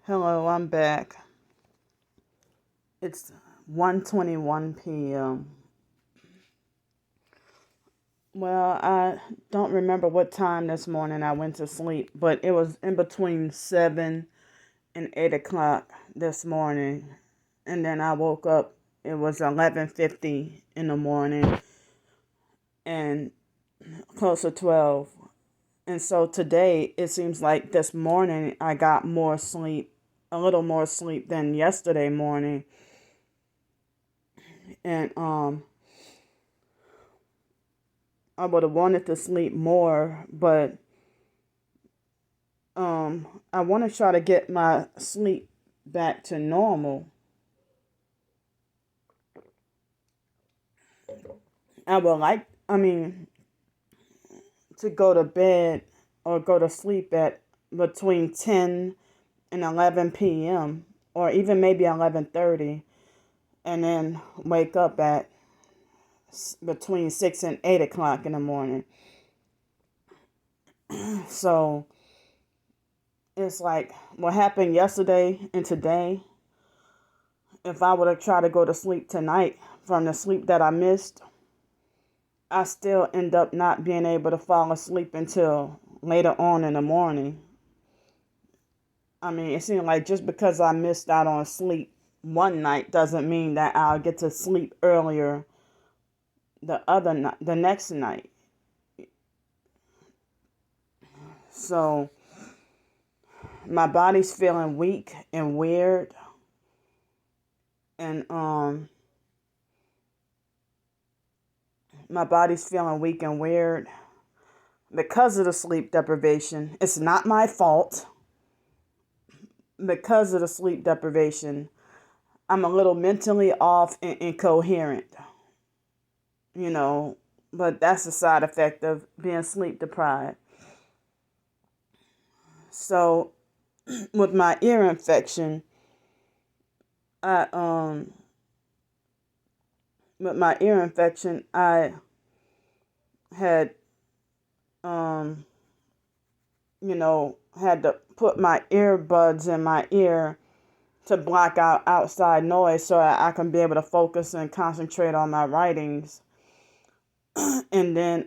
Hello, I'm back. It's 1:21 p.m. Well, I don't remember what time this morning I went to sleep, but it was in between 7 and 8 o'clock this morning. And then I woke up, it was 11:50 in the morning and close to 12. And so today, it seems like this morning I got more sleep, a little more sleep than yesterday morning. And I would have wanted to sleep more, but I want to try to get my sleep back to normal. I mean, to go to bed or go to sleep at between 10 and 11 p.m. or even maybe 11:30, and then wake up at between 6 and 8 o'clock in the morning. So it's like what happened yesterday and today. If I were to try to go to sleep tonight from the sleep that I missed, I still end up not being able to fall asleep until later on in the morning. I mean, it seems like just because I missed out on sleep one night doesn't mean that I'll get to sleep earlier the next night. So my body's feeling weak and weird, and my body's feeling weak and weird because of the sleep deprivation. It's not my fault. Because of the sleep deprivation, I'm a little mentally off and incoherent, you know, but that's a side effect of being sleep deprived. So, with my ear infection, I with my ear infection, I had um had to put my earbuds in my ear to block out outside noise so I can be able to focus and concentrate on my writings. And then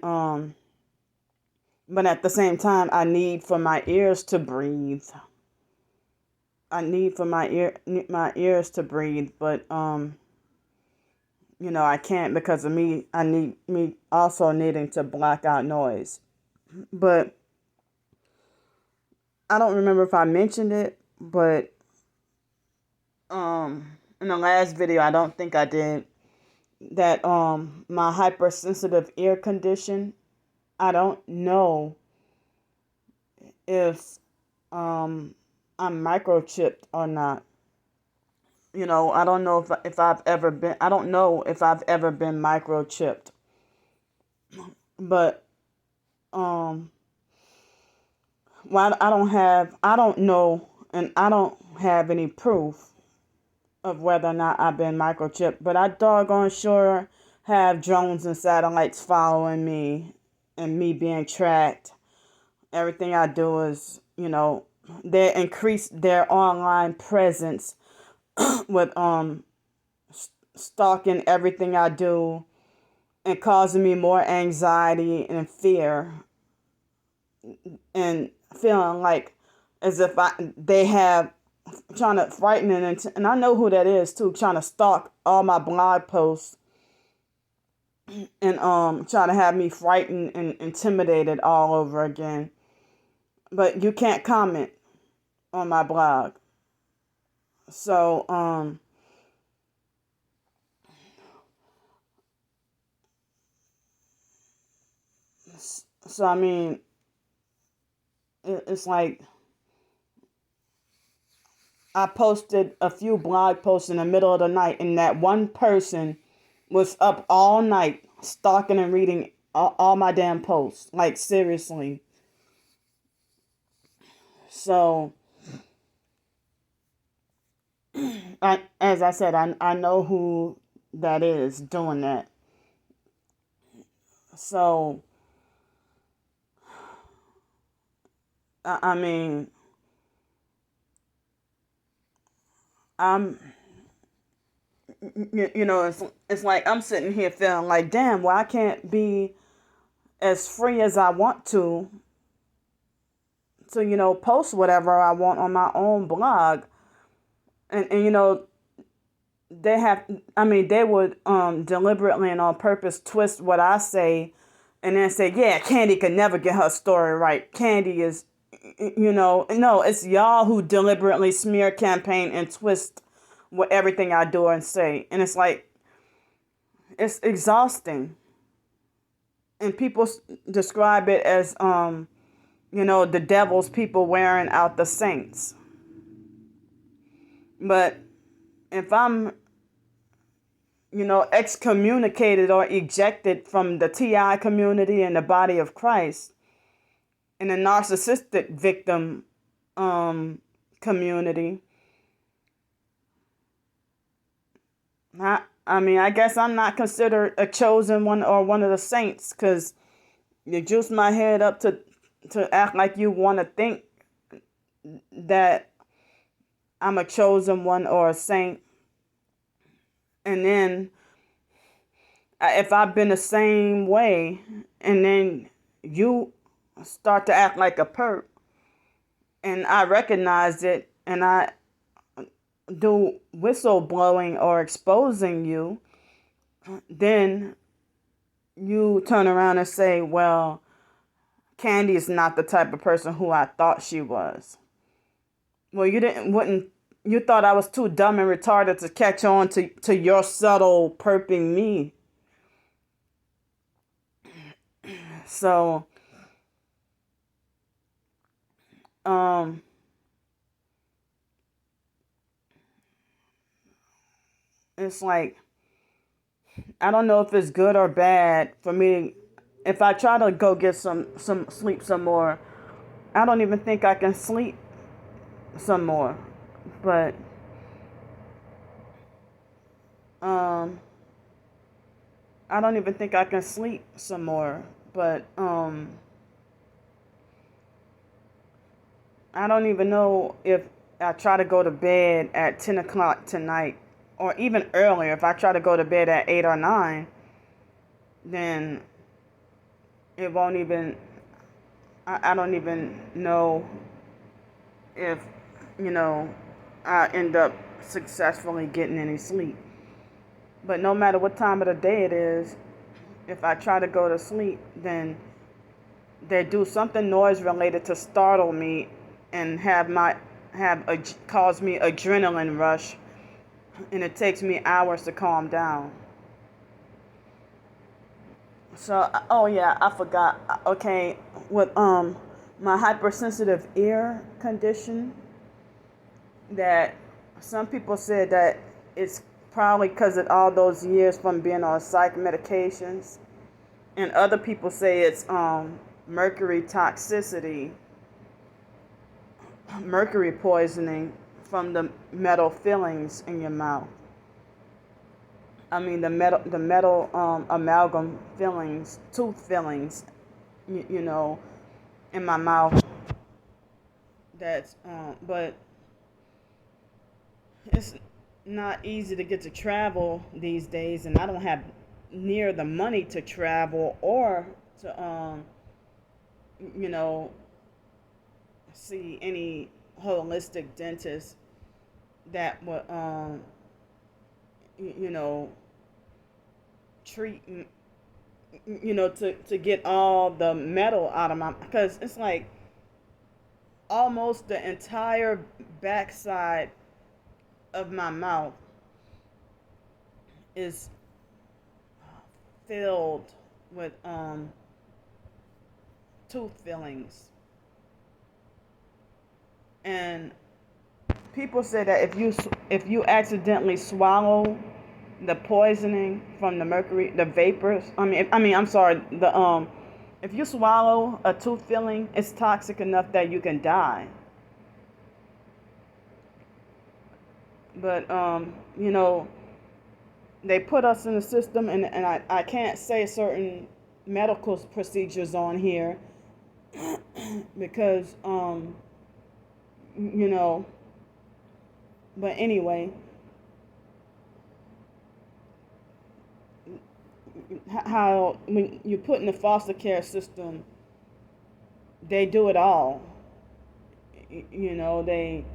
but at the same time I need for my ears to breathe. I need for my ears to breathe, but I can't because of me. I need me also needing to block out noise. But I don't remember if I mentioned it, but in the last video I don't think I did, that my hypersensitive ear condition, I don't know if I'm microchipped or not. I don't know if I've ever been. I don't know if I've ever been microchipped, but um, well, I don't know, and I don't have any proof of whether or not I've been microchipped. But I doggone sure have drones and satellites following me, and me being tracked. Everything I do is, they increase their online presence with stalking everything I do and causing me more anxiety and fear and feeling like as if they have trying to frighten and I know who that is too, trying to stalk all my blog posts and trying to have me frightened and intimidated all over again. But you can't comment on my blog. So I mean, it's like I posted a few blog posts in the middle of the night, and that one person was up all night stalking and reading all my damn posts. Like, seriously. So, as I said, I know who that is doing that. So, I mean, I'm, it's like I'm sitting here feeling like, damn, well, I can't be as free as I want to, post whatever I want on my own blog. And they have, they would deliberately and on purpose twist what I say and then say, yeah, Candy could never get her story right. Candy is, no, it's y'all who deliberately smear campaign and twist what everything I do and say. And it's like, it's exhausting. And people describe it as, the devil's people wearing out the saints. But if I'm, excommunicated or ejected from the TI community and the body of Christ in the narcissistic victim community, I guess I'm not considered a chosen one or one of the saints, because you juice my head up to act like you want to think that I'm a chosen one or a saint. And then if I've been the same way, and then you start to act like a perp, and I recognize it, and I do whistleblowing or exposing you, then you turn around and say, well, Candy is not the type of person who I thought she was. Well, you thought I was too dumb and retarded to catch on to your subtle perping me. So, it's like, I don't know if it's good or bad for me. If I try to go get some sleep some more, I don't even think I can sleep some more. But I don't even think I can sleep some more. But I don't even know if I try to go to bed at 10 o'clock tonight, or even earlier. If I try to go to bed at 8 or 9, then it won't even, I don't even know if, I end up successfully getting any sleep. But no matter what time of the day it is, if I try to go to sleep, then they do something noise related to startle me and cause me adrenaline rush, and it takes me hours to calm down. So, oh yeah, I forgot. Okay, with my hypersensitive ear condition, that some people said that it's probably because of all those years from being on psych medications, and other people say it's mercury toxicity, mercury poisoning from the metal fillings in your mouth. The metal amalgam fillings, tooth fillings, in my mouth. But it's not easy to get to travel these days, and I don't have near the money to travel or to you know see any holistic dentist that would you know treat to get all the metal out of my, because it's like almost the entire backside of my mouth is filled with tooth fillings. And people say that if you accidentally swallow the poisoning from the mercury, the vapors, I'm sorry, the if you swallow a tooth filling, it's toxic enough that you can die. But they put us in the system, and I can't say certain medical procedures on here because you know But anyway, how when you put in the foster care system, they do it all. They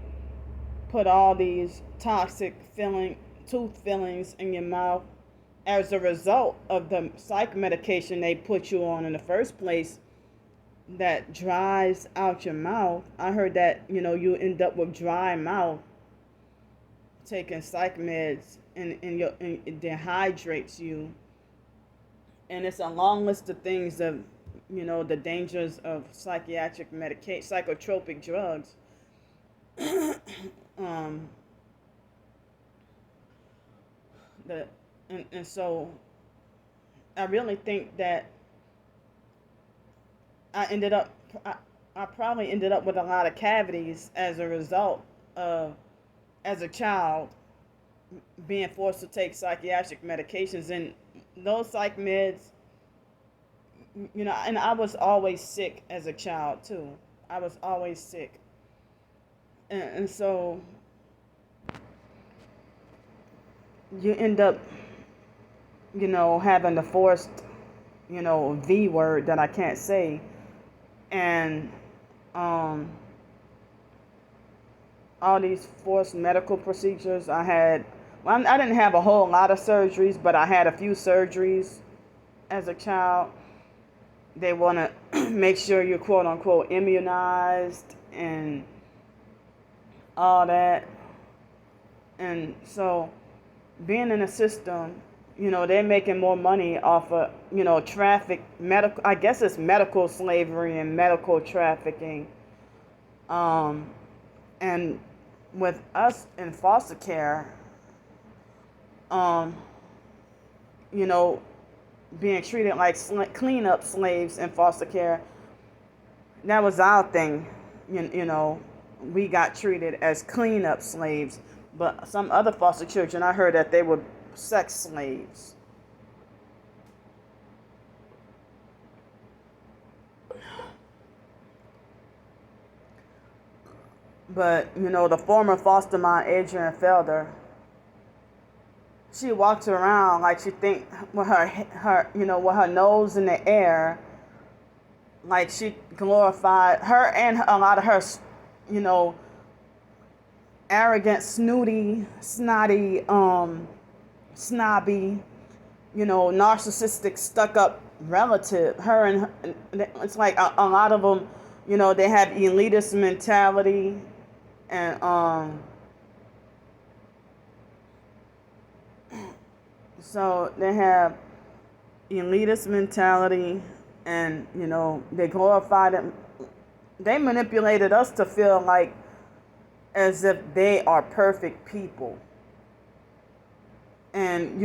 put all these toxic tooth fillings in your mouth as a result of the psych medication they put you on in the first place that dries out your mouth. I heard that, you end up with dry mouth taking psych meds, and it dehydrates you. And it's a long list of things of, the dangers of psychiatric medication, psychotropic drugs. um, the and so I really think that I ended up I probably ended up with a lot of cavities as a result of, as a child, being forced to take psychiatric medications, and those psych meds, and I was always sick as a child too. I was always sick. And so you end up, having the forced, V word that I can't say. And all these forced medical procedures. I didn't have a whole lot of surgeries, but I had a few surgeries as a child. They want to make sure you're quote unquote immunized and all that. And so being in a system, they're making more money off of, I guess it's medical slavery and medical trafficking. And with us in foster care, you know, being treated like cleanup slaves in foster care, that was our thing. We got treated as cleanup slaves. But some other foster children, I heard that they were sex slaves. But, the former foster mom, Adrian Felder, she walked around like she think with with her nose in the air, like she glorified her and a lot of her, arrogant, snooty, snotty, snobby, narcissistic, stuck-up relative. Her and it's like a lot of them, they have elitist mentality, and so they have elitist mentality, and they glorified it. They manipulated us to feel like as if they are perfect people. And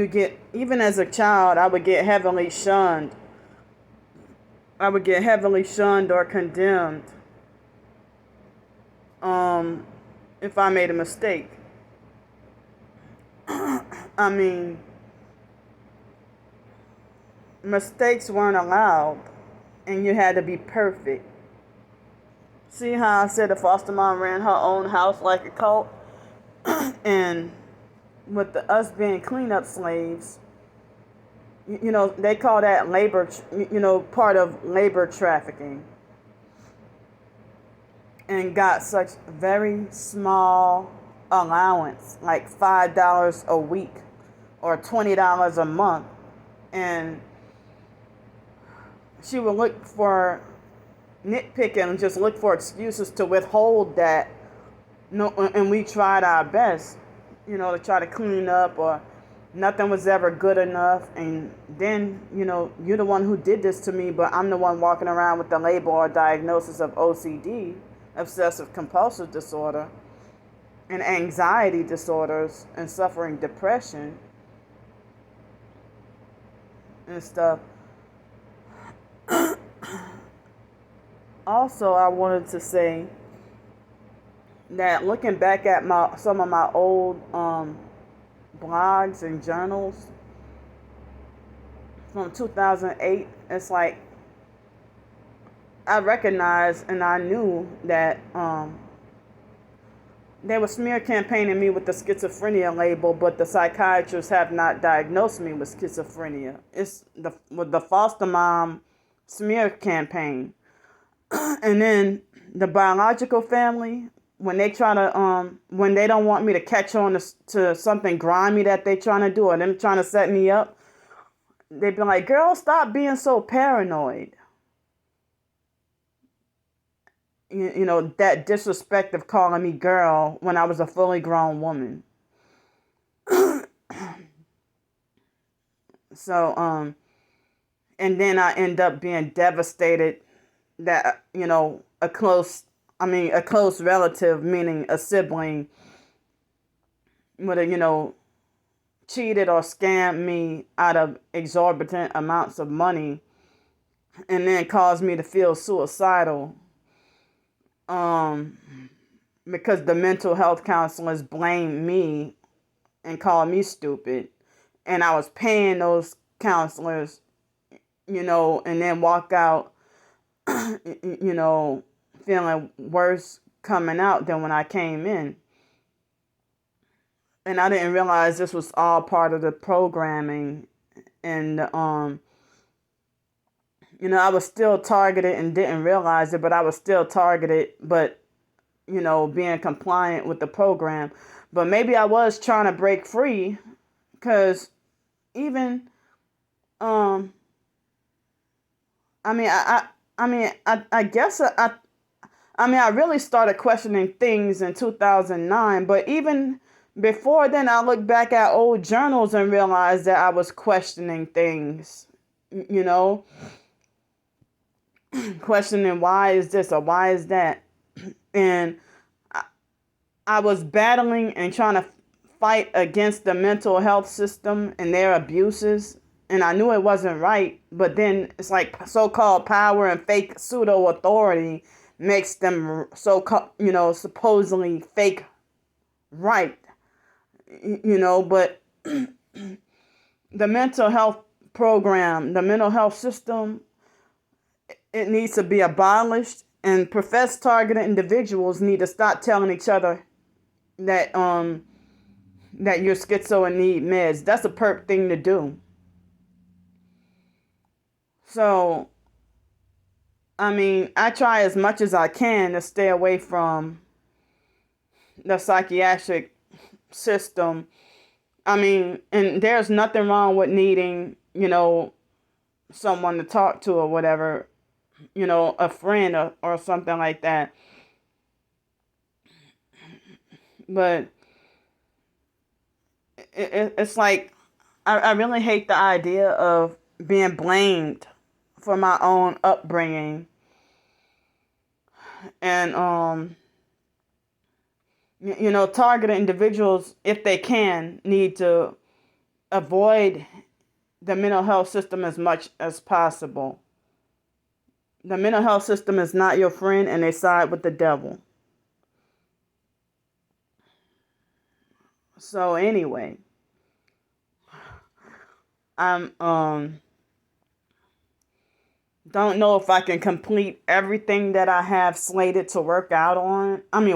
even as a child, I would get heavily shunned. I would get heavily shunned or condemned if I made a mistake. I mean, mistakes weren't allowed, and you had to be perfect. See how I said the foster mom ran her own house like a cult? And with us being cleanup slaves, they call that labor, part of labor trafficking. And got such very small allowance, like $5 a week or $20 a month. And she would look for nitpicking and just look for excuses to withhold that. No, and we tried our best, to try to clean up, or nothing was ever good enough. And then, you're the one who did this to me, but I'm the one walking around with the label or diagnosis of OCD, obsessive compulsive disorder, and anxiety disorders, and suffering depression and stuff. Also, I wanted to say that looking back at some of my old blogs and journals from 2008, it's like I recognized and I knew that they were smear campaigning me with the schizophrenia label, but the psychiatrists have not diagnosed me with schizophrenia. It's with the foster mom smear campaign. And then the biological family, when they try to when they don't want me to catch on to something grimy that they trying to do, or them trying to set me up, they be like, girl, stop being so paranoid. You know, that disrespect of calling me girl when I was a fully grown woman. So, and then I end up being devastated that, you know, a close relative, meaning a sibling, would have, you know, cheated or scammed me out of exorbitant amounts of money and then caused me to feel suicidal. Because the mental health counselors blamed me and called me stupid. And I was paying those counselors, you know, and then walk out, you know, feeling worse coming out than when I came in. And I didn't realize this was all part of the programming. And, you know, I was still targeted and didn't realize it, but I was still targeted, but, you know, being compliant with the program. But maybe I was trying to break free, because even, I guess I really started questioning things in 2009, but even before then, I look back at old journals and realized that I was questioning things, you know, questioning why is this or why is that. And I was battling and trying to fight against the mental health system and their abuses. And I knew it wasn't right, but then it's like so-called power and fake pseudo authority makes them you know, supposedly fake right, you know. But the mental health program, the mental health system, it needs to be abolished, and professed targeted individuals need to stop telling each other that that you're schizo and need meds. That's a perp thing to do. So, I mean, I try as much as I can to stay away from the psychiatric system. I mean, and there's nothing wrong with needing, you know, someone to talk to or whatever, you know, a friend or something like that. But it's like, I really hate the idea of being blamed for my own upbringing. And, you know, targeted individuals, if they can, need to avoid the mental health system as much as possible. The mental health system is not your friend, and they side with the devil. So anyway, I'm don't know if I can complete everything that I have slated to work on. I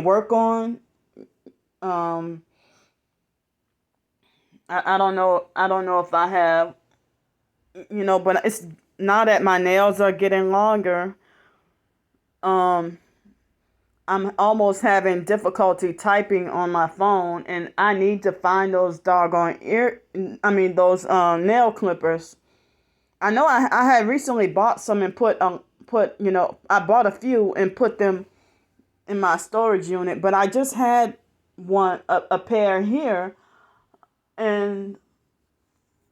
don't know. I don't know if I have, you know, but it's now that my nails are getting longer. I'm almost having difficulty typing on my phone, and I need to find those doggone those nail clippers. I know I had recently bought some and put you know, I bought a few and put them in my storage unit, but I just had a pair here, and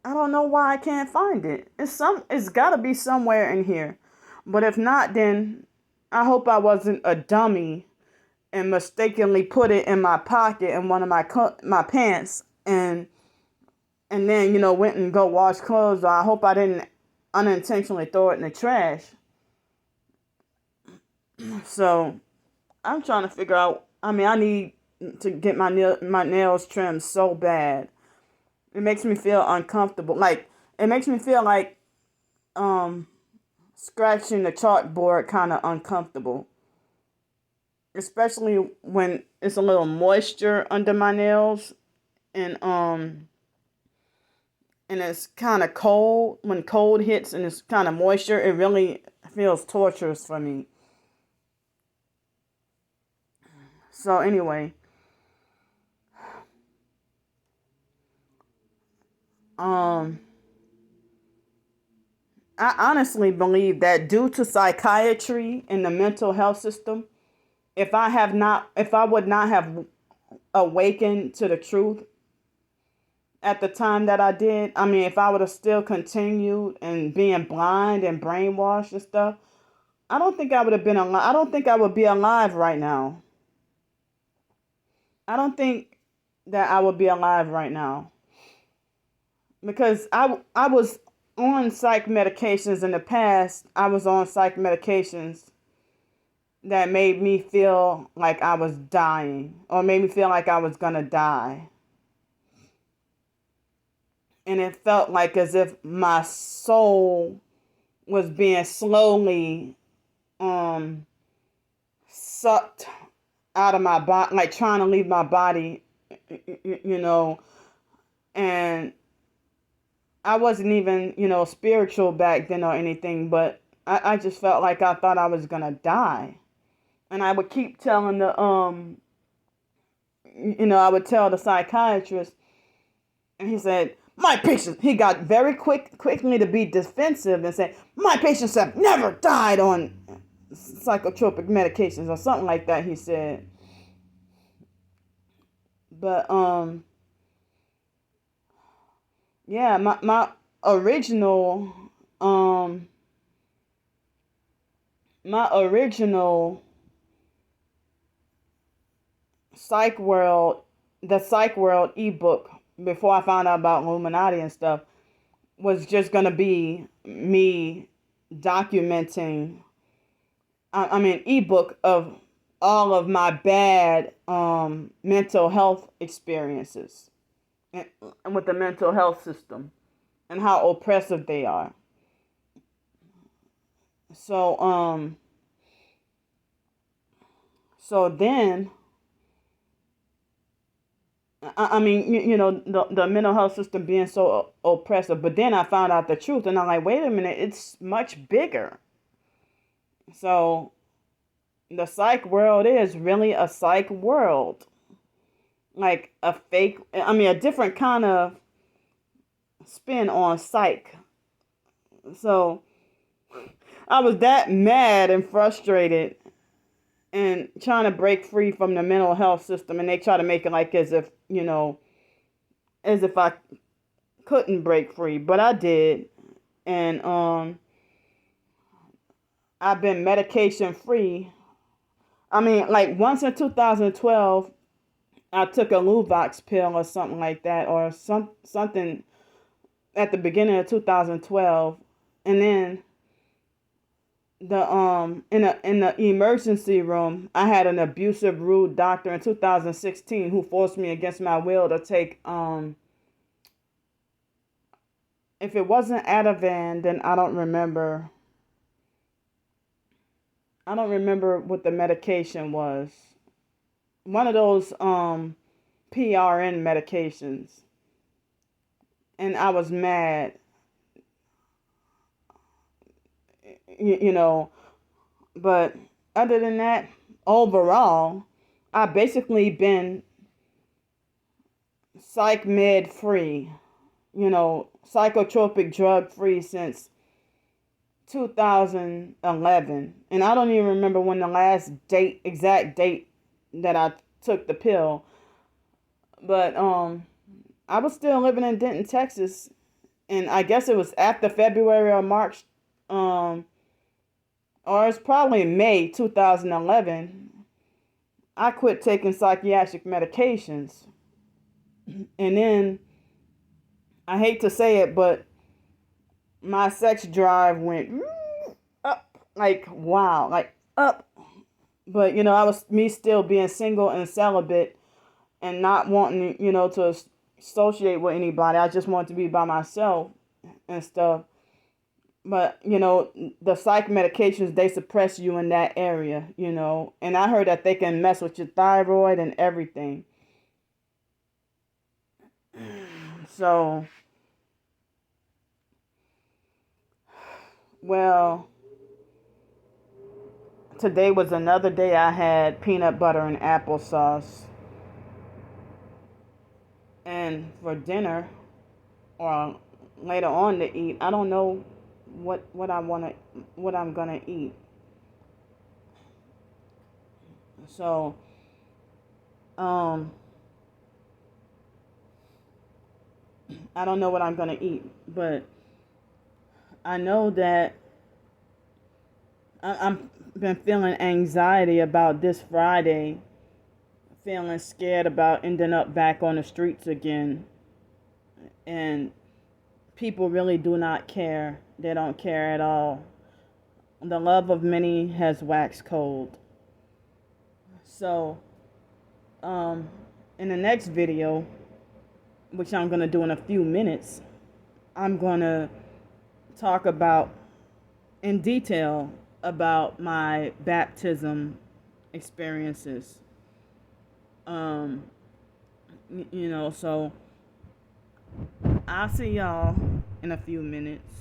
I don't know why I can't find it. It's got to be somewhere in here. But if not, then I hope I wasn't a dummy and mistakenly put it in my pocket in one of my pants, and then, you know, went and go wash clothes. Or I hope I didn't unintentionally throw it in the trash. So I'm trying to figure out. I mean, I need to get my nails trimmed so bad. It makes me feel uncomfortable. Like, it makes me feel like scratching the chalkboard kind of uncomfortable. especially when it's a little moisture under my nails, and and it's kind of cold. When cold hits and it's kind of moisture, it really feels torturous for me. So anyway, um I honestly believe that due to psychiatry and the mental health system, if I would not have awakened to the truth at the time that I did, I mean, if I would have still continued and being blind and brainwashed and stuff, I don't think I would have been alive. I don't think I would be alive right now. I don't think that I would be alive right now because I was on psych medications in the past. I was on psych medications that made me feel like I was dying or made me feel like I was gonna die. And it felt like as if my soul was being slowly um sucked out of my body, like trying to leave my body, you know. And I wasn't even, spiritual back then or anything, but I just felt like I thought I was gonna die. And I would keep telling I would tell the psychiatrist, and he said, my patients, he got very quickly to be defensive and say, my patients have never died on psychotropic medications or something like that, he said. But, yeah, my original, um, my original Psych World, the Psych World ebook, before I found out about Illuminati and stuff, was just gonna be me documenting. I mean, ebook of all of my bad mental health experiences and with the mental health system and how oppressive they are. So so then I mean, the mental health system being so oppressive. But then I found out the truth, and I'm like, wait a minute, it's much bigger. So the psych world is really a psych world, like a fake. I mean, a different kind of spin on psych. So I was that mad and frustrated and trying to break free from the mental health system, and they try to make it like as if I couldn't break free, but I did. And I've been medication free. I mean, like once in 2012, I took a Luvox pill or something like that, or something at the beginning of 2012, and then the in the emergency room, I had an abusive, rude doctor in 2016 who forced me against my will to take if it wasn't Ativan, then I don't remember. I don't remember what the medication was. One of those PRN medications. And I was mad, you know. But other than that, overall, I've basically been psych med free, psychotropic drug free since 2011. And I don't even remember when the last exact date that I took the pill. But I was still living in Denton, Texas, and I guess it was after February or March, or it's probably May 2011. I quit taking psychiatric medications, and then I hate to say it, but my sex drive went up, like wow, like up. But I was me still being single and celibate, and not wanting to associate with anybody. I just wanted to be by myself and stuff. But, the psych medications, they suppress you in that area, And I heard that they can mess with your thyroid and everything. So, well, today was another day I had peanut butter and applesauce. And for dinner or later on to eat, I don't know what I'm gonna eat. So, um, I don't know what I'm gonna eat, but I know that I'm been feeling anxiety about this Friday, feeling scared about ending up back on the streets again, and people really do not care. They don't care at all. The love of many has waxed cold. So, um, in the next video, which I'm gonna do in a few minutes, I'm gonna talk about in detail about my baptism experiences. Um, so I'll see y'all in a few minutes.